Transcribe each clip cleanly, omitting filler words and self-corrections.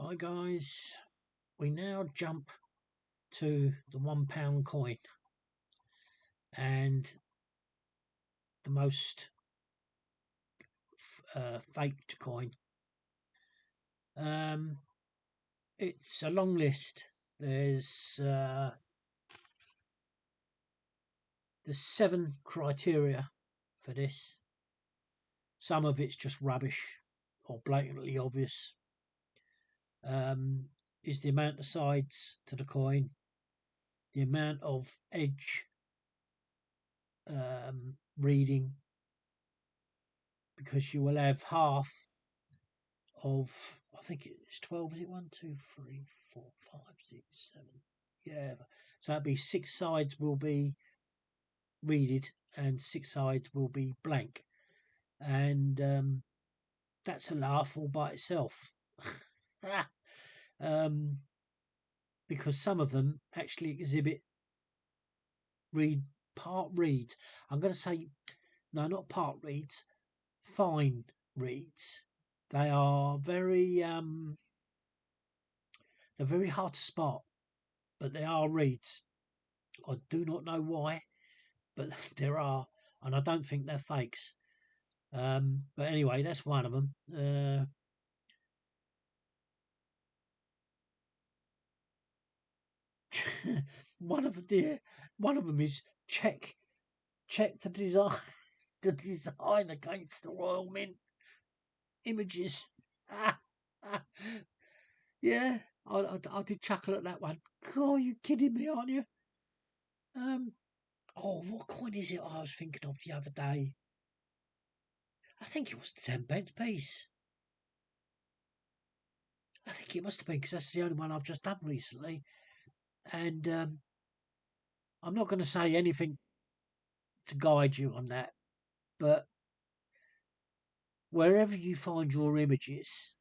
Hi guys, we now jump to the £1 coin and the most faked coin. It's a long list. There's 7 criteria for this. Some of it's just rubbish or blatantly obvious. Is the amount of sides to the coin, the amount of edge reading, because you will have half of, I think it's 12, is it 1, 2, 3, 4, 5, 6, 7, yeah, so that'd be 6 sides will be readed and 6 sides will be blank, and that's a laugh all by itself. Because some of them actually exhibit part reads. I'm going to say, no, not part reads, fine reads. They are very they're very hard to spot, but they are reads. I do not know why, but there are, and I don't think they're fakes. But anyway, that's one of them. One of them is check the design against the Royal Mint images. Yeah, I did chuckle at that one. God, are you kidding me, aren't you? Oh, what coin is it I was thinking of the other day? I think it was the 10p piece. I think it must have been, because that's the only one I've just done recently. And I'm not going to say anything to guide you on that, but wherever you find your images,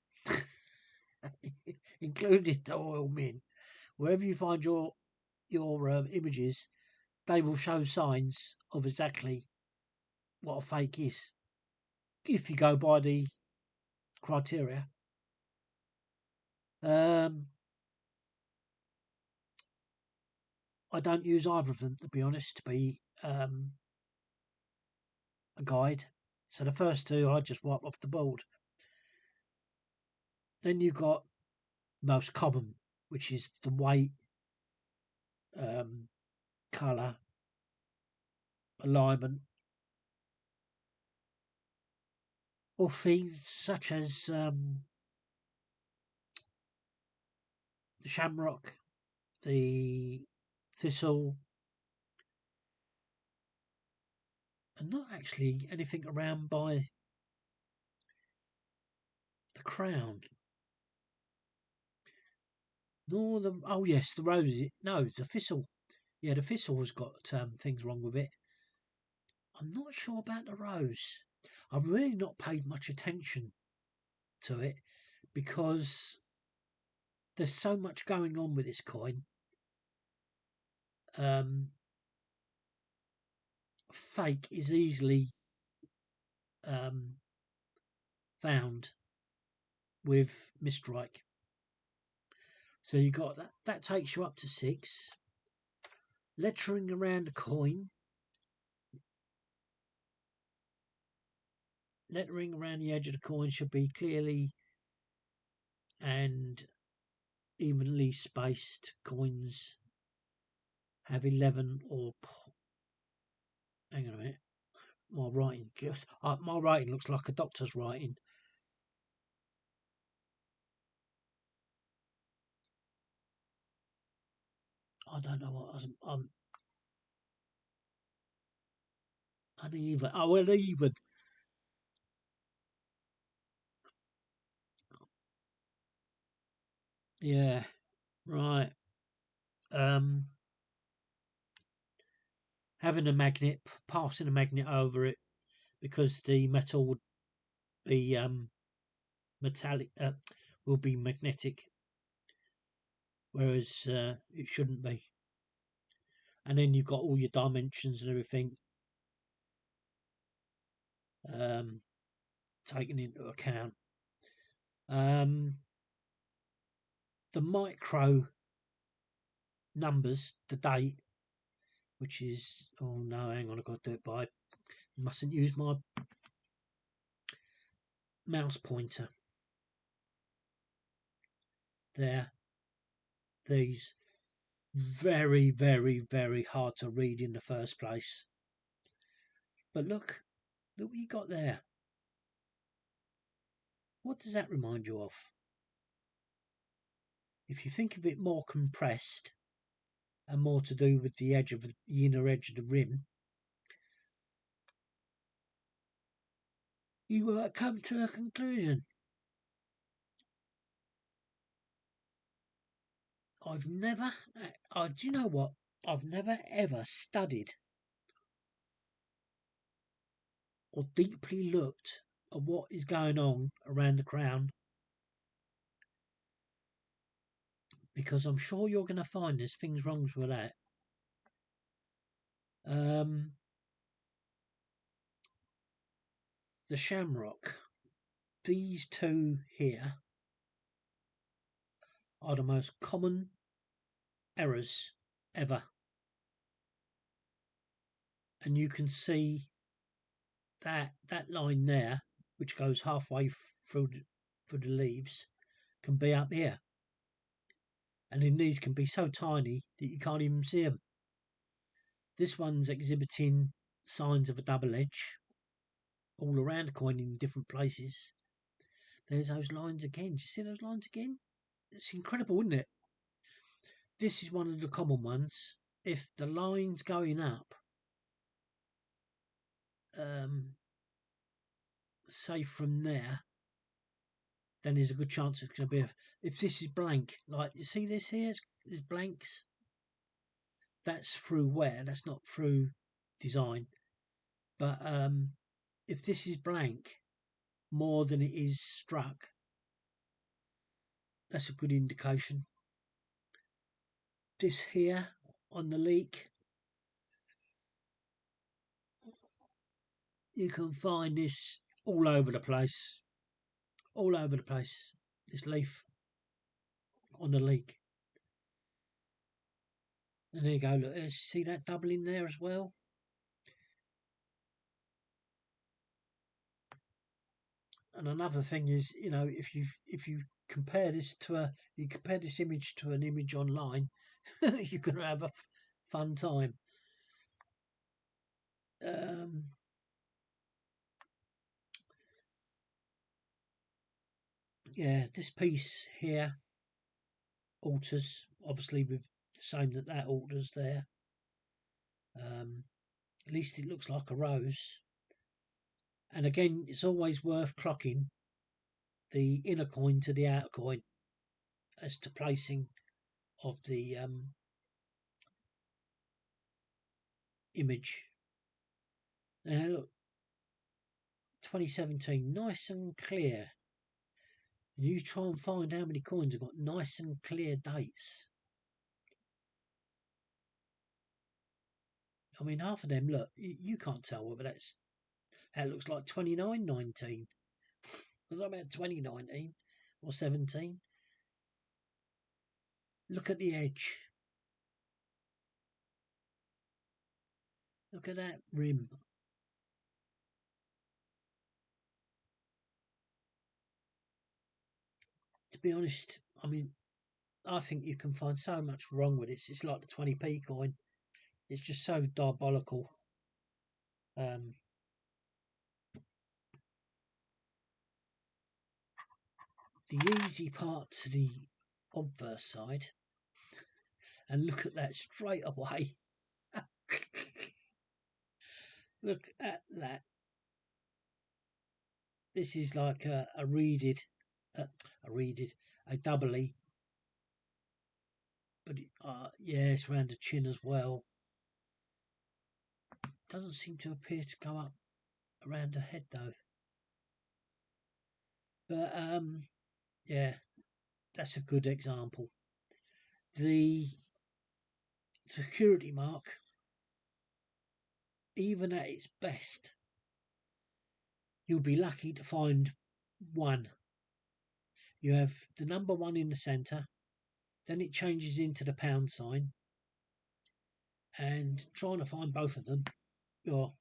including the Royal Mint, wherever you find your images, they will show signs of exactly what a fake is, if you go by the criteria. I don't use either of them, to be honest, to be a guide. So the first two I just wipe off the board. Then you've got most common, which is the weight, colour, alignment, or things such as the shamrock, the thistle, and not actually anything around by the crown. Nor the, oh yes, the rose. No, it's the thistle. Yeah, the thistle has got things wrong with it. I'm not sure about the rose. I've really not paid much attention to it because there's so much going on with this coin. Fake is easily found with misstrike. So you got that. That takes you up to 6. Lettering around the coin. Lettering around the edge of the coin should be clearly and evenly spaced. Coins have 11 or... Hang on a minute. My writing looks like a doctor's writing. I don't know what I'm uneven. Oh, well, even. Yeah, right. Having a magnet, passing a magnet over it, because the metal would be metallic, will be magnetic, whereas it shouldn't be. And then you've got all your dimensions and everything taken into account. the micro numbers, the date, which is, oh no, hang on, I've got to do it by, mustn't use my mouse pointer. There, these, very, very, very hard to read in the first place. But look what you got there. What does that remind you of? If you think of it more compressed and more to do with the edge of the inner edge of the rim, you will come to a conclusion. Do you know what? I've never ever studied or deeply looked at what is going on around the crown, because I'm sure you're going to find there's things wrong with that. The shamrock, these two here are the most common errors ever, and you can see that line there, which goes halfway through the leaves, can be up here, and then these can be so tiny that you can't even see them. This one's exhibiting signs of a double edge all around the coin in different places. There's those lines again. Do you see those lines again? It's incredible, isn't it? This is one of the common ones. If the line's going up, say from there, then there's a good chance it's going to be if this is blank, like you see this here, there's blanks. That's through wear, that's not through design. But if this is blank more than it is struck, that's a good indication. This here on the Leek, you can find this all over the place. All over the place. This leaf on the Leek. And there you go, look, see that doubling there as well? And another thing is, you know, if you compare this image to an image online, you're going to have a fun time. Yeah, this piece here alters, obviously with the same that alters there. At least it looks like a rose. And again, it's always worth clocking the inner coin to the outer coin as to placing of the image. Now look, 2017, nice and clear. And you try and find how many coins have got nice and clear dates. I mean, half of them, look, you can't tell whether that looks like 2919. Was that about 2019 or 17? Look at the edge. Look at that rim. To be honest, I mean, I think you can find so much wrong with it. It's like the 20p coin. It's just so diabolical. The easy part to the obverse side, and look at that straight away. Look at that. This is like a doubly, but yeah, it's around the chin as well. Doesn't seem to appear to go up around the head though. But yeah, that's a good example. The security mark, even at its best, you'll be lucky to find one. You have the number 1 in the centre, then it changes into the pound sign, and trying to find both of them, well,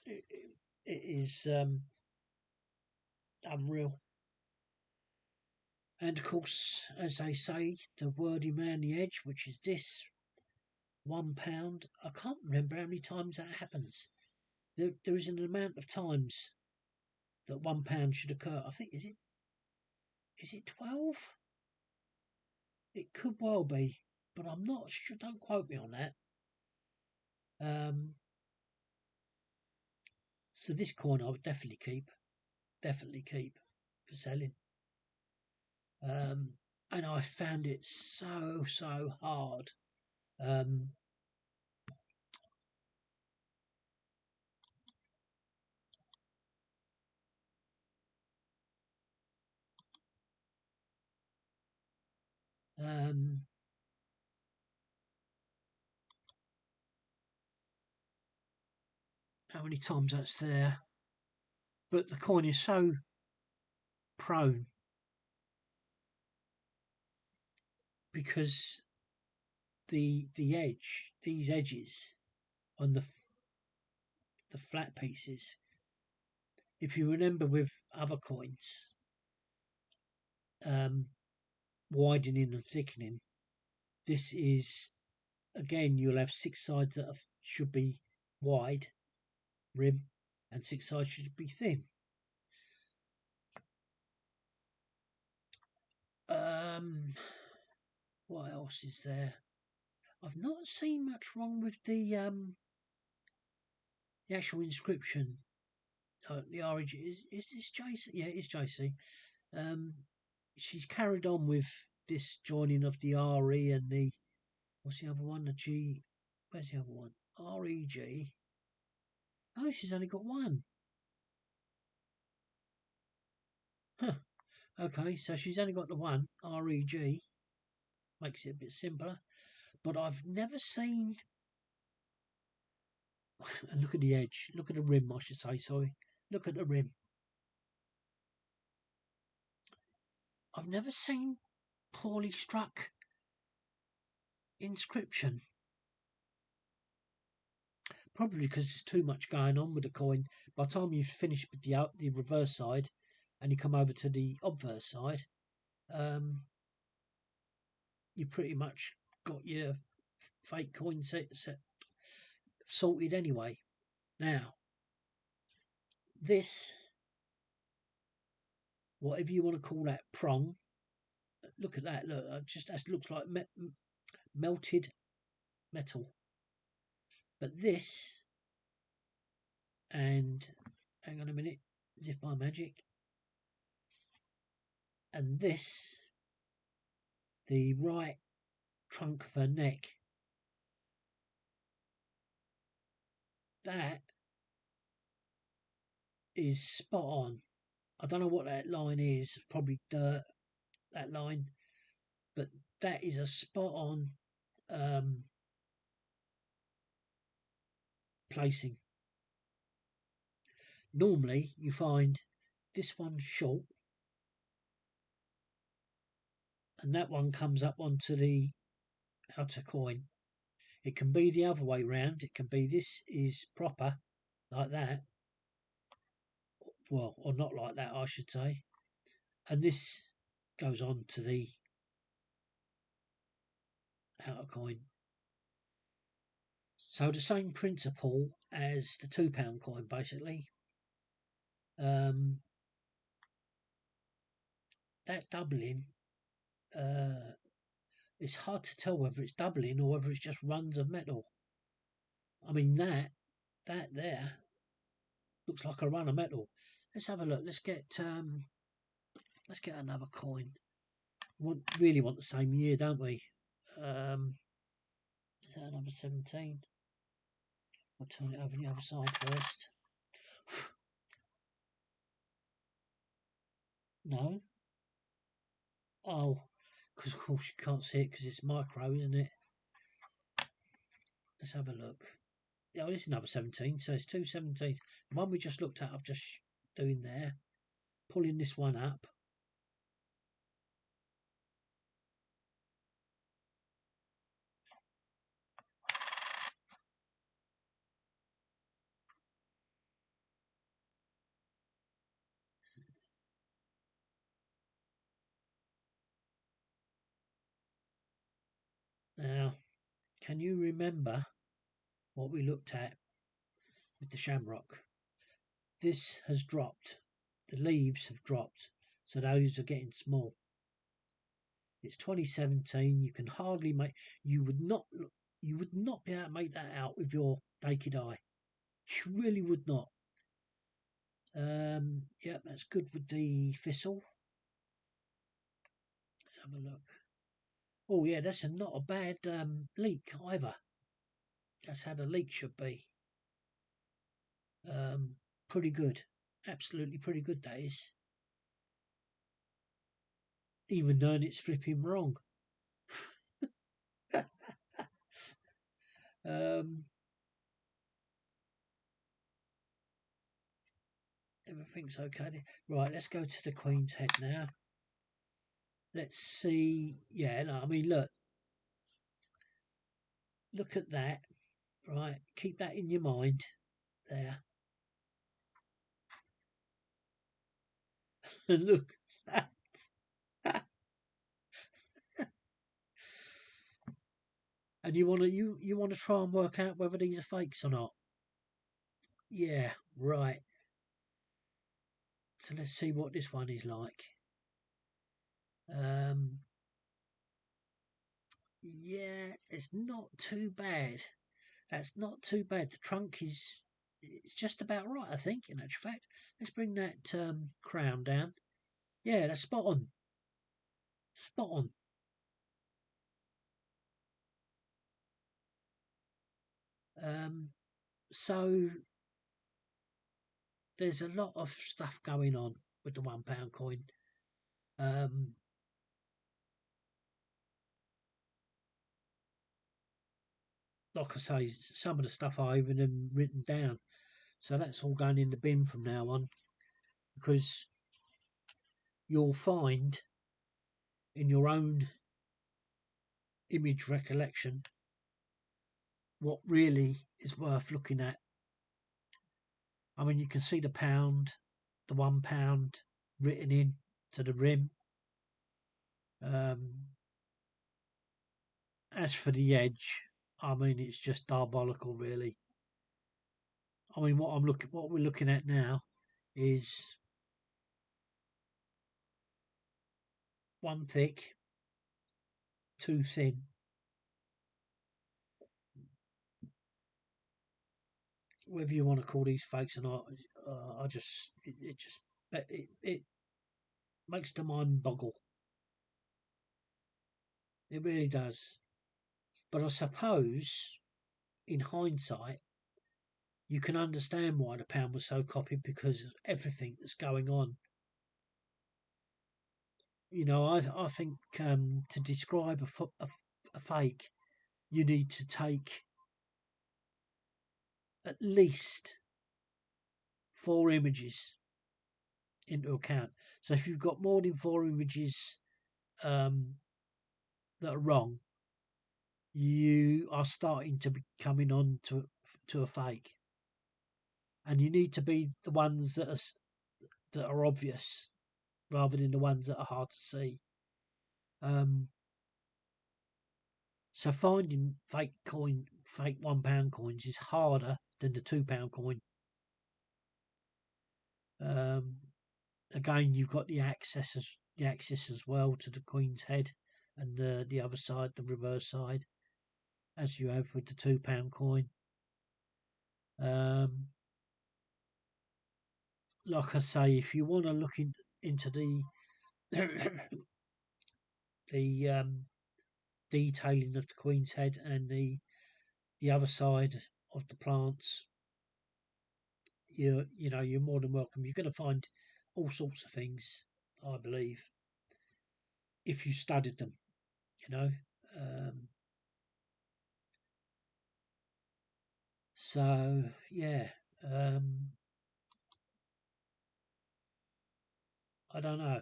it is unreal. And of course, as they say, the wording around the edge, which is this £1. I can't remember how many times that happens. There is an amount of times that £1 should occur. I think is it 12? It could well be, but I'm not sure. Don't quote me on that. So this coin I would definitely keep for selling. And I found it so hard. How many times that's there? But the coin is so prone because the edge, these edges on the flat pieces. If you remember with other coins, widening and thickening, this is again you'll have 6 sides that should be wide rim and 6 sides should be thin. What else is there? I've not seen much wrong with the actual inscription. The origin is this JC? Yeah, it's JC. She's carried on with this joining of the RE and the what's the other one? The G. Where's the other one? REG. Oh, she's only got one. Huh. Okay, so she's only got the one REG. Makes it a bit simpler. But I've never seen. And look at the edge. Look at the rim, I should say. Sorry. Look at the rim. I've never seen poorly struck inscription. Probably because there's too much going on with the coin. By the time you've finished with the reverse side and you come over to the obverse side, you pretty much got your fake coin set sorted anyway. Now, this, whatever you want to call that prong, look at that. Look, that looks like melted metal. But this, and hang on a minute, as if by magic, and this, the right trunk of her neck, that is spot on. I don't know what that line is, probably dirt, that line, but that is a spot on placing. Normally you find this one short and that one comes up onto the outer coin. It can be the other way round. It can be this is proper like that, well, or not like that I should say, and this goes on to the outer coin. So the same principle as the £2 coin basically. That doubling, it's hard to tell whether it's doubling or whether it's just runs of metal. I mean that there looks like a run of metal. Let's have a look. Let's get another coin. We really want the same year, don't we? Is that another 17? I'll turn it over the other side first. No. Oh, because of course you can't see it because it's micro, isn't it? Let's have a look. Oh, this is another 17, so it's 2 17s. The one we just looked at, I've just doing there. Pulling this one up. can you remember what we looked at with the shamrock? This has dropped. The leaves have dropped, so those are getting small. It's 2017. You can hardly make. You would not be able to make that out with your naked eye. You really would not. Yeah, that's good with the thistle. Let's have a look. Oh yeah, that's not a bad leek either. That's how the leek should be. Pretty good. Absolutely pretty good, that is. Even though it's flipping wrong. Everything's okay. Right, let's go to the Queen's Head now. Let's see. Yeah, no, I mean, look at that. Right, keep that in your mind there. And look at that. And you want to try and work out whether these are fakes or not. Yeah, right. So let's see what this one is like. Yeah, it's not too bad. That's not too bad. The trunk it's just about right, I think, in actual fact. Let's bring that crown down. Yeah, that's spot on. Spot on. So there's a lot of stuff going on with the £1 coin. Like I say, some of the stuff I even written down. So that's all going in the bin from now on, because you'll find in your own image recollection what really is worth looking at. I mean, you can see the pound, the £1 written in to the rim. As for the edge, I mean, it's just diabolical, really. I mean, what we're looking at now is one thick, two thin. Whether you want to call these fakes or not, it makes the mind boggle. It really does. But I suppose, in hindsight, you can understand why the pound was so copied, because of everything that's going on. You know, I think to describe a fake, you need to take at least 4 images into account. So if you've got more than 4 images that are wrong, you are starting to be coming on to a fake, and you need to be the ones that are obvious rather than the ones that are hard to see. So finding fake £1 coins is harder than the £2 coin. Again, you've got the axis as well to the Queen's Head, and the other side, the reverse side, as you have with the £2 coin. Like I say, if you want to look into the the detailing of the Queen's Head and the other side of the plants, you're more than welcome. You're going to find all sorts of things, I believe, if you studied them. So yeah, I don't know.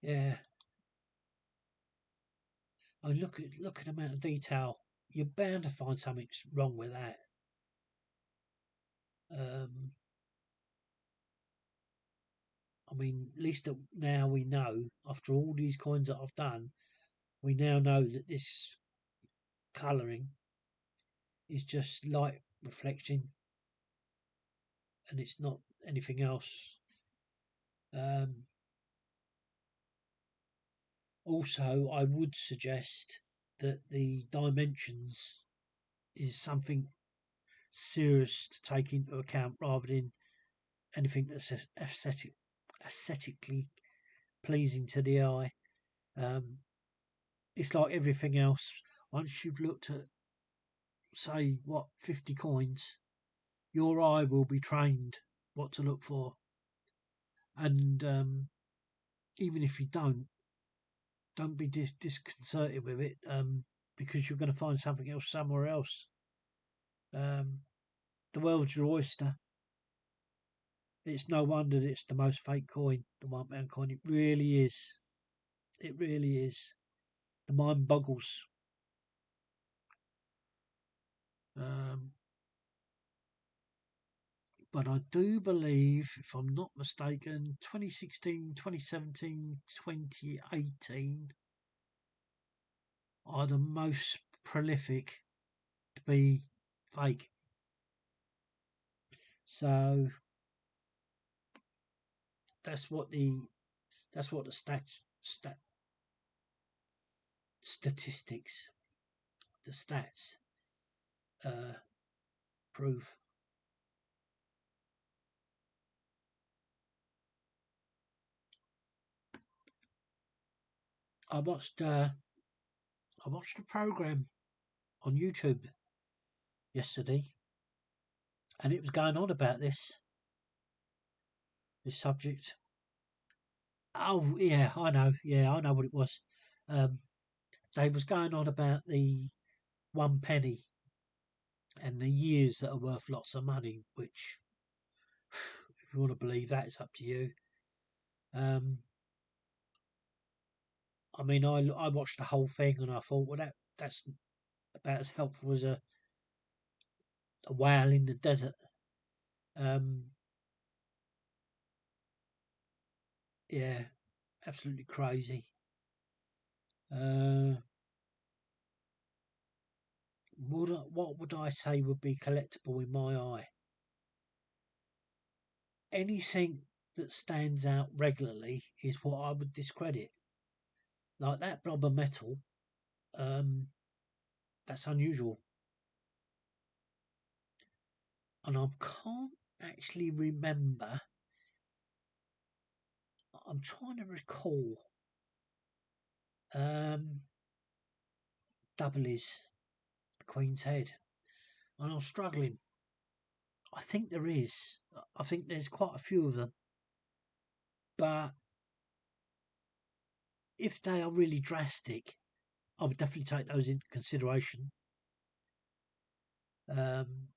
Yeah, I look at the amount of detail you're bound to find something wrong with that. I mean, at least now we know, after all these coins that I've done, we now know that this colouring is just light reflection and it's not anything else. Also, I would suggest that the dimensions is something serious to take into account rather than anything that's aesthetically pleasing to the eye. It's like everything else. Once you've looked at, say, 50 coins, your eye will be trained what to look for. And even if you don't be disconcerted with it, because you're going to find something else somewhere else. The world's your oyster. It's no wonder that it's the most fake coin, the £1 coin. It really is. It really is. The mind boggles. But I do believe, if I'm not mistaken, 2016, 2017, 2018 are the most prolific to be fake. So that's what the statistics, the stats prove. I watched a program on YouTube yesterday, and it was going on about this subject. Oh yeah, I know. Yeah, I know what it was. They was going on about the 1 penny and the years that are worth lots of money. Which, if you want to believe that, it's up to you. I mean, I watched the whole thing and I thought, well, that's about as helpful as a whale in the desert. Yeah, absolutely crazy. What would I say would be collectible in my eye? Anything that stands out regularly is what I would discredit. Like that blob of metal, that's unusual. And I can't actually remember. I'm trying to recall. Double is the Queen's Head. And I'm struggling. I think there is. I think there's quite a few of them. But if they are really drastic, I would definitely take those into consideration. And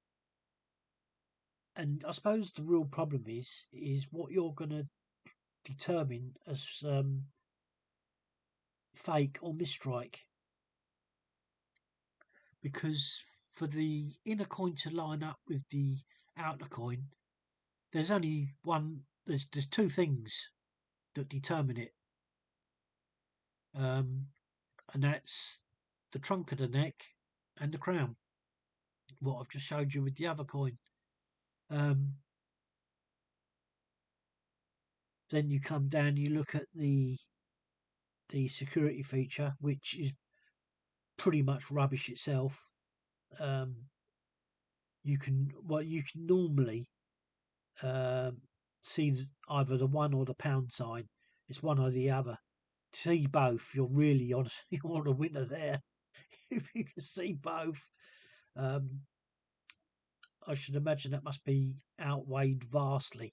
I suppose the real problem is what you're going to determine as fake or misstrike. Because for the inner coin to line up with the outer coin, there's only one. There's two things that determine it, and that's the trunk of the neck and the crown. What I've just showed you with the other coin. Then you come down, you look at the security feature, which is pretty much rubbish itself. You can normally see either the one or the pound sign. It's one or the other. To see both, you're really on you're on a winner there. If you can see both, I should imagine that must be outweighed vastly.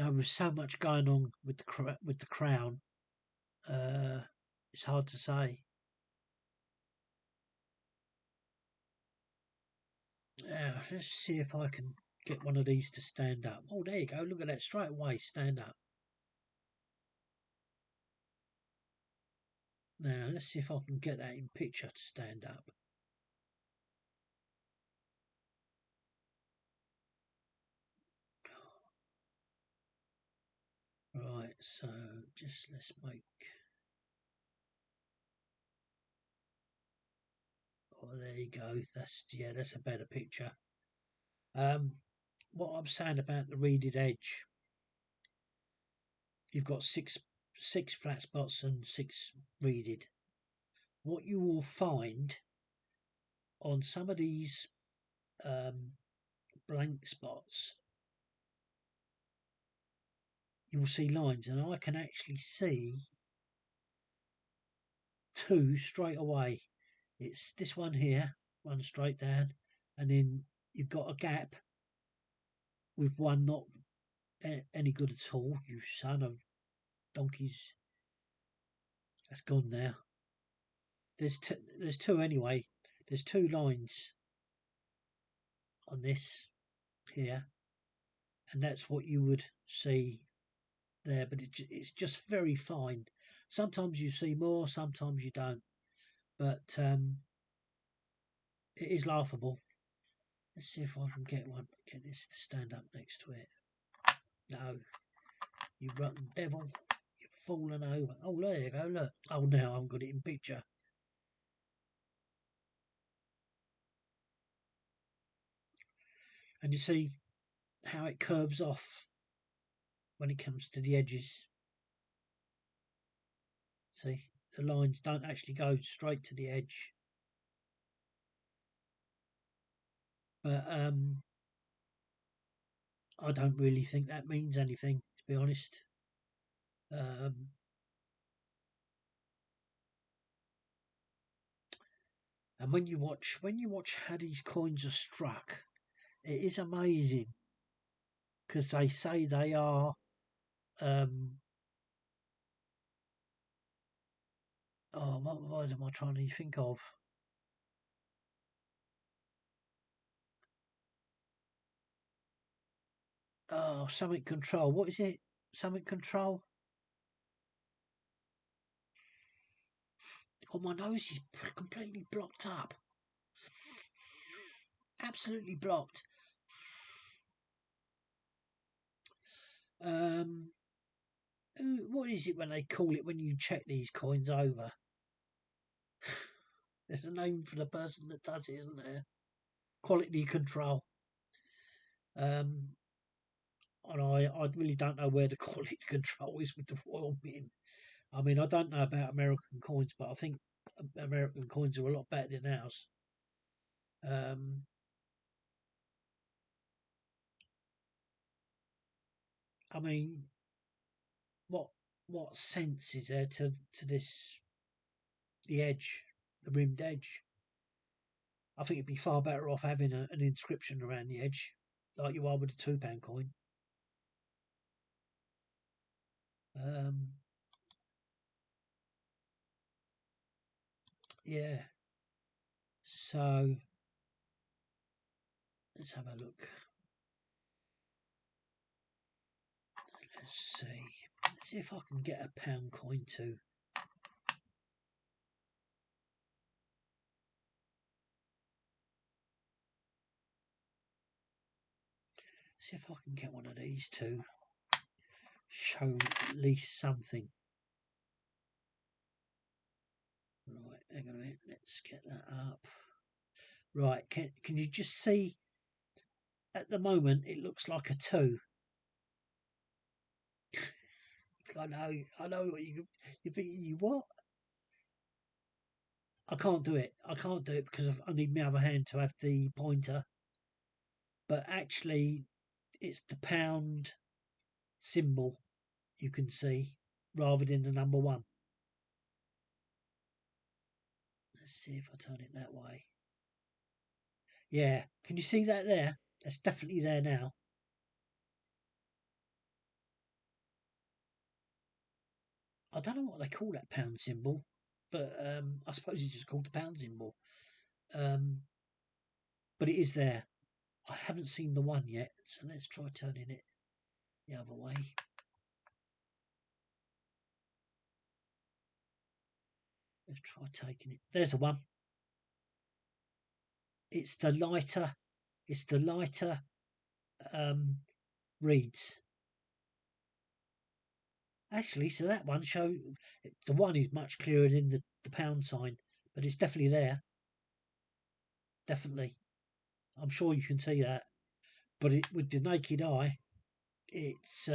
With so much going on with the crown, it's hard to say. Let's see if I can get one of these to stand up. Oh, there you go. Look at that. Straight away, stand up. Now, let's see if I can get that in picture to stand up. Right, so just let's make... Oh, there you go. That's a better picture. What I'm saying about the reeded edge, you've got six flat spots and 6 reeded. What you will find on some of these blank spots, you will see lines, and I can actually see 2 straight away. It's this one here, one straight down, and then you've got a gap with one not any good at all. You son of donkeys. That's gone now. There's 2 anyway. There's 2 lines on this here, and that's what you would see there, but it's just very fine. Sometimes you see more, sometimes you don't, but it is laughable. Let's see if I can get this to stand up next to it. No, you rotten devil, you've fallen over. Oh, there you go, look. Oh, now I've got it in picture. And you see how it curves off when it comes to the edges. See, the lines don't actually go straight to the edge. But I don't really think that means anything, to be honest. And when you watch how these coins are struck, it is amazing, because they say they are what word am I trying to think of? Oh, something control. What is it? Something control? Oh, my nose is completely blocked up. Absolutely blocked. What is it when they call it when you check these coins over? There's a name for the person that does it, isn't there? Quality control. And I really don't know where the quality control is with the Royal Mint. I mean, I don't know about American coins, but I think American coins are a lot better than ours. I mean, what sense is there to this, the edge, the rimmed edge? I think it'd be far better off having an inscription around the edge, like you are with a £2 coin. Yeah. So let's have a look. Let's see if I can get a £1 coin too. See if I can get one of these to show at least something. Right, hang on a minute. Let's get that up. Right, can you just see? At the moment, it looks like a 2. I know what you're thinking. You what? I can't do it. I can't do it because I need my other hand to have the pointer. But actually, it's the pound symbol you can see rather than the number 1. Let's see if I turn it that way. Yeah, can you see that there? That's definitely there now. I don't know what they call that pound symbol, but I suppose it's just called the pound symbol. But it is there. I haven't seen the one yet, so let's try turning it the other way. Let's try taking it. There's the one. It's the lighter. It's the lighter reeds. Actually, so that one the one is much clearer than the pound sign, but it's definitely there. Definitely, I'm sure you can see that. But with the naked eye, it's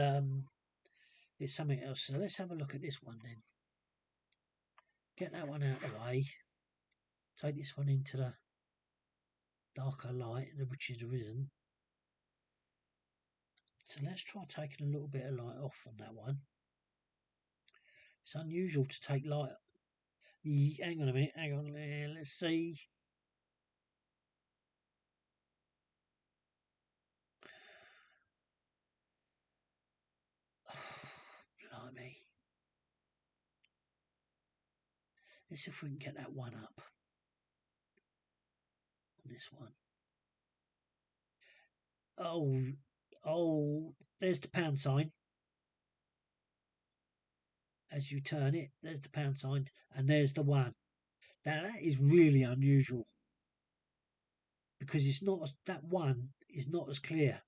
something else. So let's have a look at this one then. Get that one out of the way. Take this one into the darker light, which is isn't. So let's try taking a little bit of light off on that one. It's unusual to take light. Hang on a minute. Hang on. Let's see. Blimey. Let's see if we can get that one up. On this one. Oh, there's the pound sign. As you turn it, there's the pound sign, and there's the one. Now that is really unusual because it's not that one is not as clear.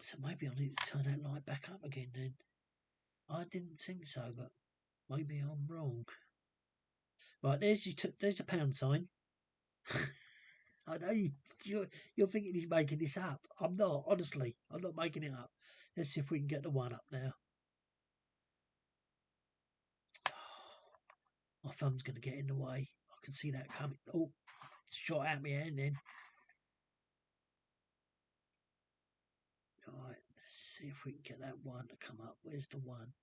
So maybe I need to turn that light back up again then. I didn't think so, but maybe I'm wrong. Right, there's the pound sign. I know you're thinking he's making this up. I'm not, honestly. I'm not making it up. Let's see if we can get the one up now. Oh, my thumb's going to get in the way. I can see that coming. Oh, it's shot at me hand then. Alright, let's see if we can get that one to come up. Where's the one?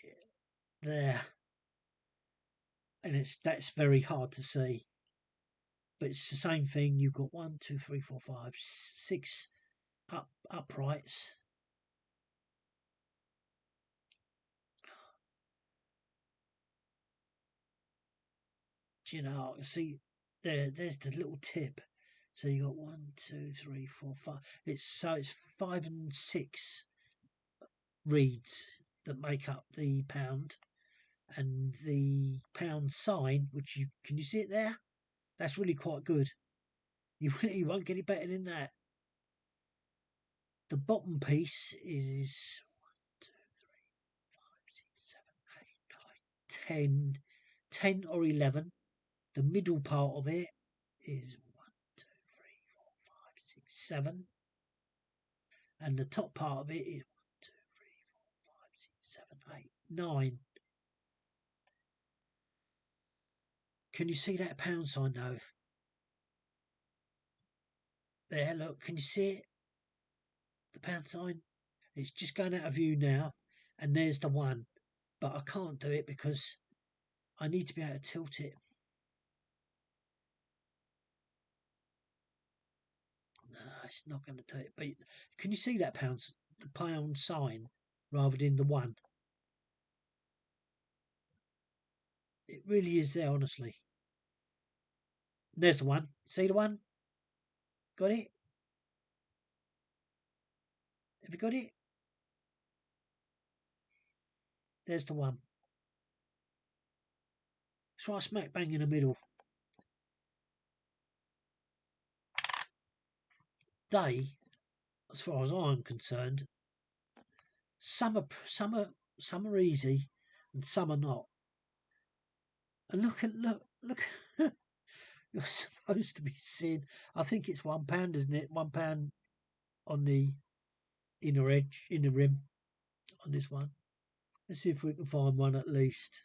Yeah, there. And that's very hard to see. But it's the same thing. You've got 1, 2, 3, 4, 5, 6 uprights. Do you know, I can see there's the little tip. So you got 1, 2, 3, 4, 5. It's 5 and 6 reeds that make up the pound, and the pound sign, which can you see it there? That's really quite good. You won't get it better than that. The bottom piece is 1, 2, 3, 5, 6, 7, 8, 9, 10 or 11. The middle part of it is 1, 2, 3, 4, 5, 6, 7. And the top part of it is 1, 2, 3, 4, 5, 6, 7, 8, 9. Can you see that pound sign though? There, look, can you see it? The pound sign? It's just going out of view now, and there's the one. But I can't do it because I need to be able to tilt it. No, it's not going to do it. But can you see that the pound sign rather than the one? It really is there, honestly. There's the one. See the one? Got it? Have you got it? There's the one. It's right smack bang in the middle. Day, as far as I'm concerned, some are easy and some are not. And look. You're supposed to be seeing. I think it's £1, isn't it? £1 on the inner rim on this one. Let's see if we can find one at least.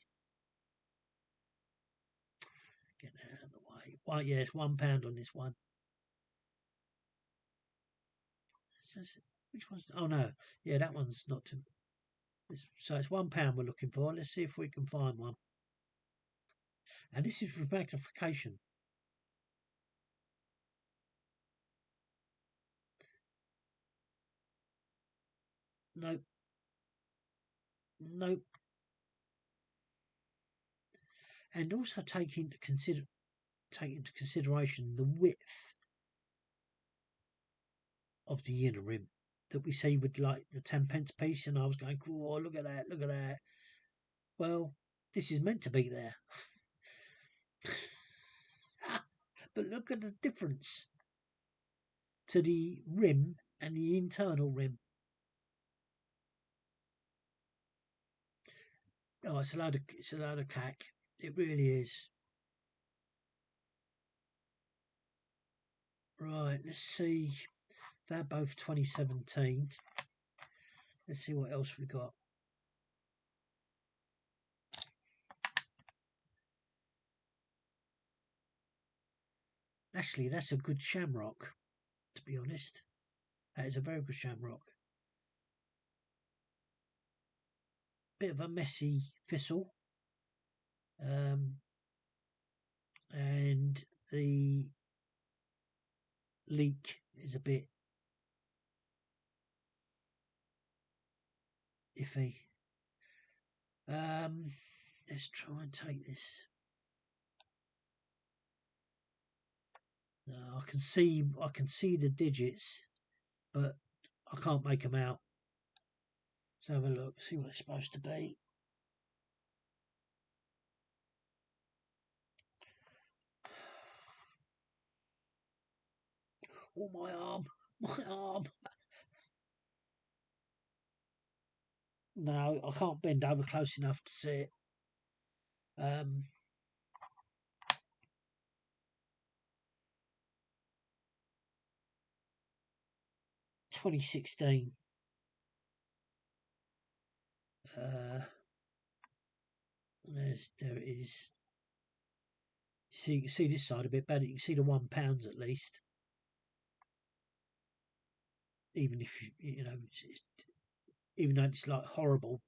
Get that out of the way. Well, yeah, it's £1 on this one. Which one's? Oh no, yeah, that one's not too. So it's £1 we're looking for. Let's see if we can find one. And this is with magnification. Nope. Nope. and also take into consideration the width of the inner rim that we see with like the 10p piece, and I was going, oh, look at that, look at that. Well, this is meant to be there. But look at the difference to the rim and the internal rim. Oh, it's a load of cack. It really is. Right, let's see. They're both 2017. Let's see what else we got. Actually, that's a good shamrock, to be honest. That is a very good shamrock. Bit of a messy thistle. And the leek is a bit iffy. Let's try and take this. No, I can see the digits, but I can't make them out. Let's have a look, see what it's supposed to be. Oh, my arm, my arm. No, I can't bend over close enough to see it. 2016. There it is. See, you can see this side a bit better. You can see the £1 at least. Even if you know, even though it's like horrible,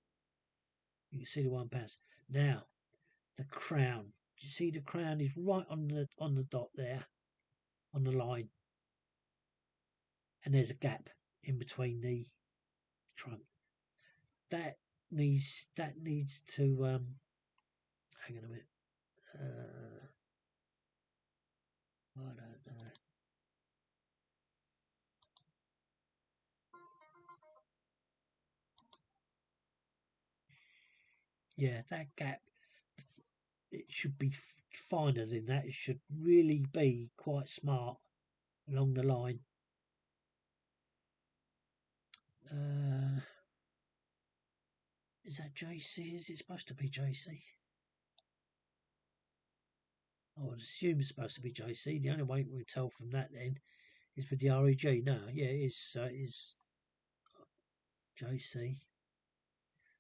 you can see the £1. Now, the crown. Do you see the crown is right on the dot there, on the line, and there's a gap in between the trunk. That needs to hang on a minute. I don't know. Yeah, that gap, it should be finer than that. It should really be quite smart along the line. Is that JC? Is it supposed to be JC? I would assume it's supposed to be JC. The only way we can tell from that then is with the REG. No, yeah, it is JC.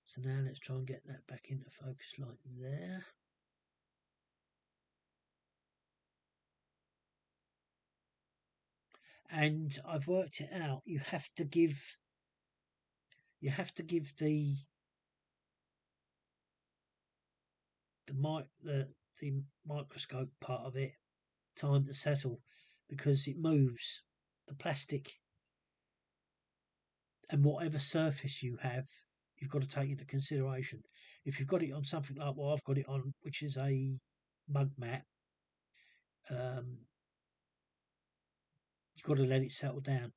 So now let's try and get that back into focus like there. And I've worked it out. You have to give the microscope part of it time to settle, because it moves the plastic, and whatever surface you have, you've got to take into consideration. If you've got it on something like what I've got it on, which is a mug mat, you've got to let it settle down.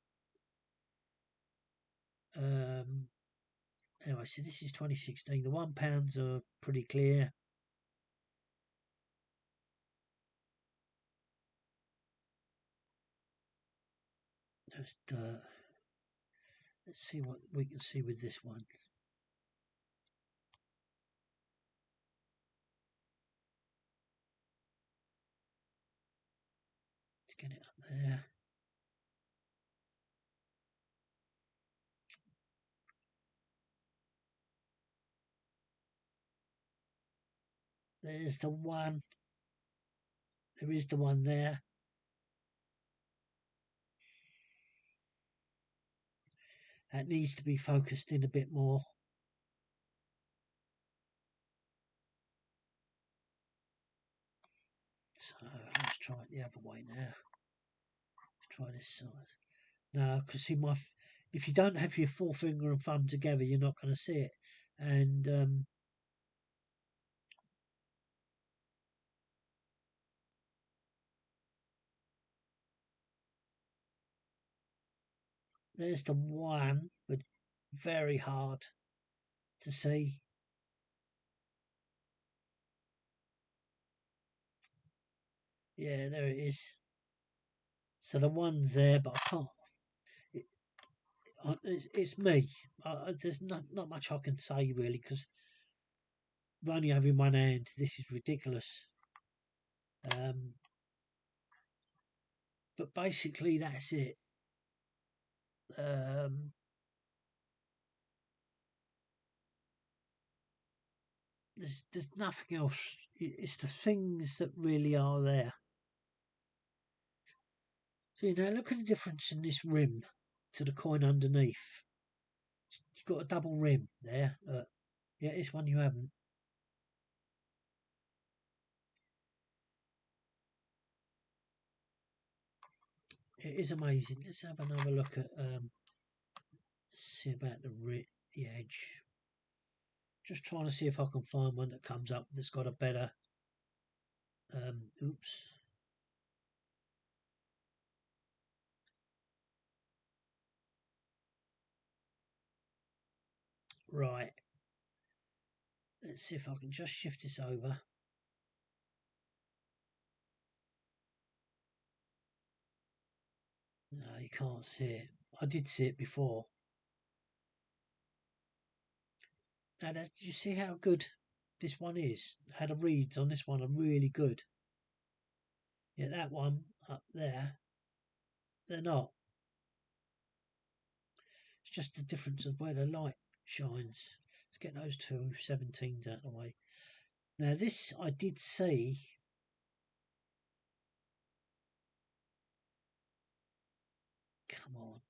Anyway, so this is 2016. The £1 are pretty clear. That's dirt. Let's see what we can see with this one. Let's get it up there. There's the one. There is the one there. That needs to be focused in a bit more. So let's try it the other way now. Let's try this side. No, because see, if you don't have your forefinger and thumb together, you're not going to see it. And there's the one, but very hard to see. Yeah, there it is. So the one's there, but I can't. It's me. There's not much I can say really, because I'm only having one hand. This is ridiculous. But basically that's it. There's nothing else. It's the things that really are there. So look at the difference in this rim to the coin underneath. You've got a double rim there. Yeah, this one you haven't. It is amazing. Let's have another look at. Let's see about the edge. Just trying to see if I can find one that comes up that's got a better. Oops. Right. Let's see if I can just shift this over. No, you can't see it. I did see it before. Now, do you see how good this one is? How the reads on this one are really good. Yeah, that one up there, they're not. It's just the difference of where the light shines. Let's get those two 17s out of the way. Now, this I did see. Come on.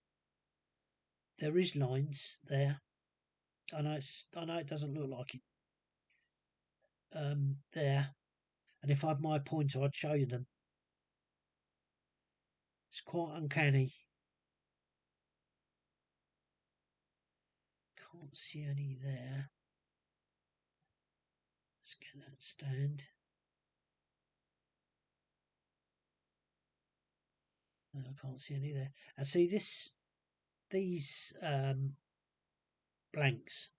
There is lines there. I know it doesn't look like it. There. And if I had my pointer, I'd show you them. It's quite uncanny. Can't see any there. Let's get that stand. No, I can't see any there. And see these blanks,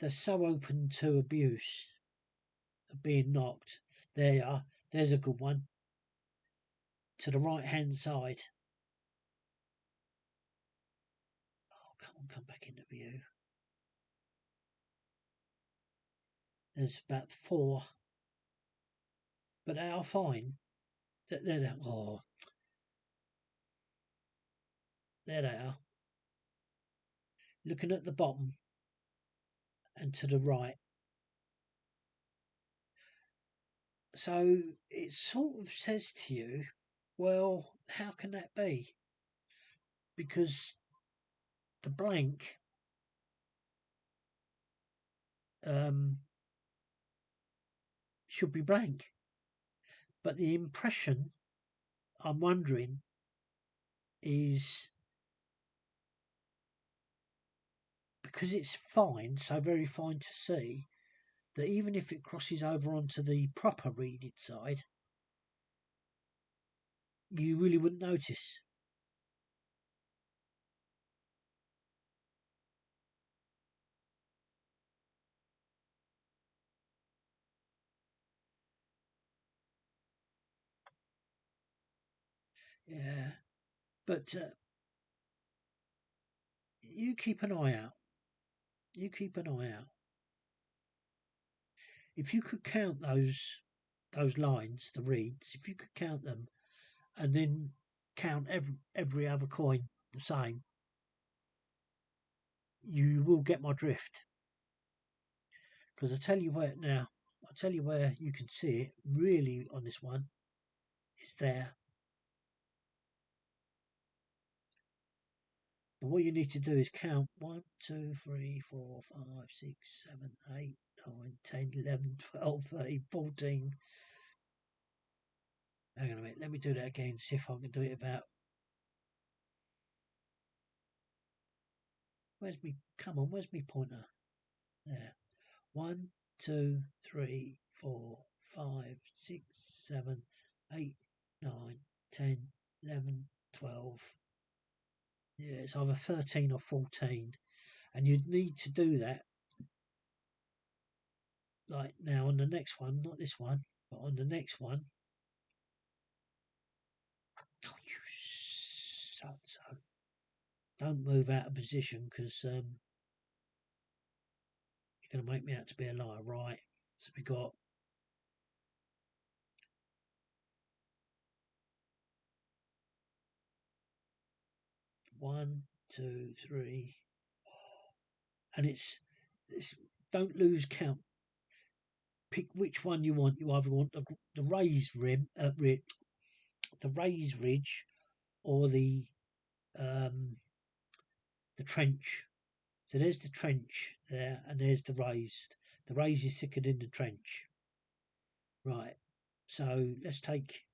they're so open to abuse, of being knocked. There you are. There's a good one. To the right hand side. Oh, come back into view. There's about 4. But they are fine. Oh, there they are. Looking at the bottom and to the right. So it sort of says to you, well, how can that be? Because the blank should be blank. But the impression, I'm wondering, is because it's fine, so very fine to see, that even if it crosses over onto the proper readed side, you really wouldn't notice. Yeah, but you keep an eye out. You keep an eye out. If you could count those lines, the reeds, if you could count them, and then count every other coin the same, you will get my drift. Because I tell you where now, I'll tell you where you can see it really on this one. It's there. But what you need to do is count 1, 2, 3, 4, 5, 6, 7, 8, 9, 10, 11, 12, 13, 14. Hang on a minute, let me do that again, see if I can do it about. Where's me? Come on, where's me pointer? There. 1, 2, 3, 4, 5, 6, 7, 8, 9, 10, 11, 12. Yeah, it's either 13 or 14. And you'd need to do that. Like now on the next one, not this one, but on the next one. Oh, you so. Don't move out of position because you're going to make me out to be a liar. Right. So we got one, two, three, and it's don't lose count. Pick which one you want. You either want the raised rim, the raised ridge, or the trench. So there's the trench there, and there's the raised. The raised is thicker than the trench. Right. So let's take.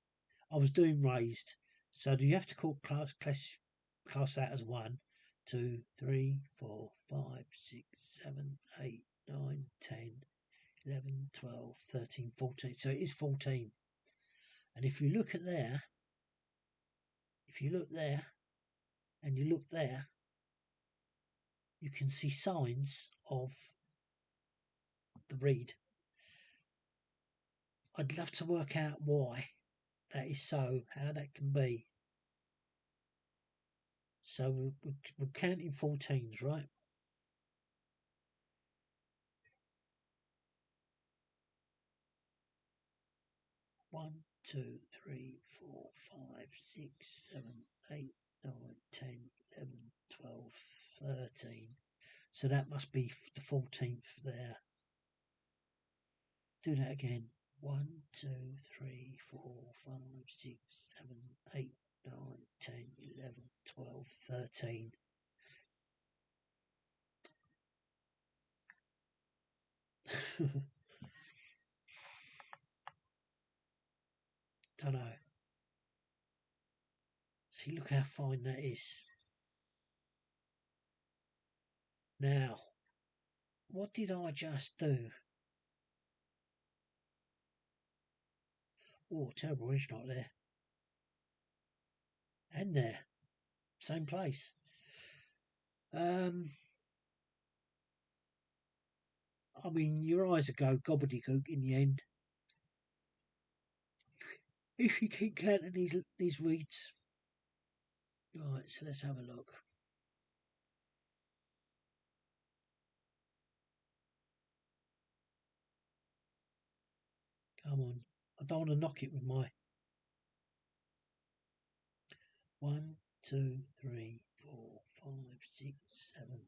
I was doing raised. So do you have to class that as 1, 2, 3, 4, 5, 6, 7, 8, 9, 10, 11, 12, 13, 14. So it is 14. And if you look at there, if you look there, and you look there, you can see signs of the reed. I'd love to work out why that is so, how that can be. So we're counting 14s, right? 1, 2, 3, 4, 5, 6, 7, 8, 9, 10, 11, 12, 13. So that must be the 14th there. Do that again. 1, 2, 3, 4, 5, 6, 7, 8, 9, 10, 11, 12, 13. Don't know. See, look how fine that is. Now, what did I just do? Oh, terrible ridge not there. And there. Same place. I mean, your eyes will go gobbledygook in the end. If you keep counting these reeds. Right, so let's have a look. Come on. I don't want to knock it with my 1, 2, 3, 4, 5, 6, 7,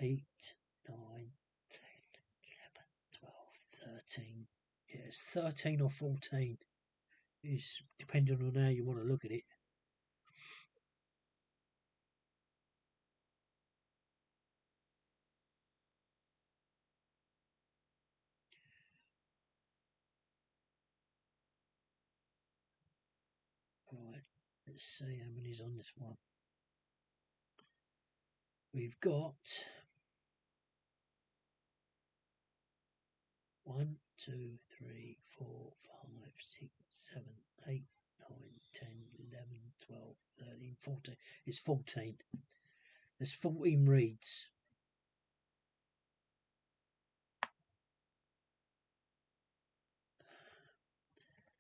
8, 9, 10, 11, 12, 13. Yes, 13 or 14 is depending on how you want to look at it. Right, let's see how many's on this one. We've got 1, 2, 3, 4, 5, 6, 7, 8, 9, 10, 11, 12, 13, 14. It's 14. There's 14 reeds.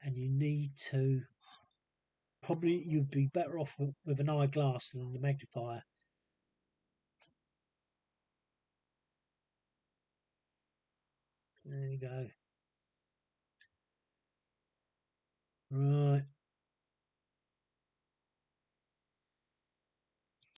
And you need to probably you'd be better off with an eyeglass than the magnifier. There you go. Right.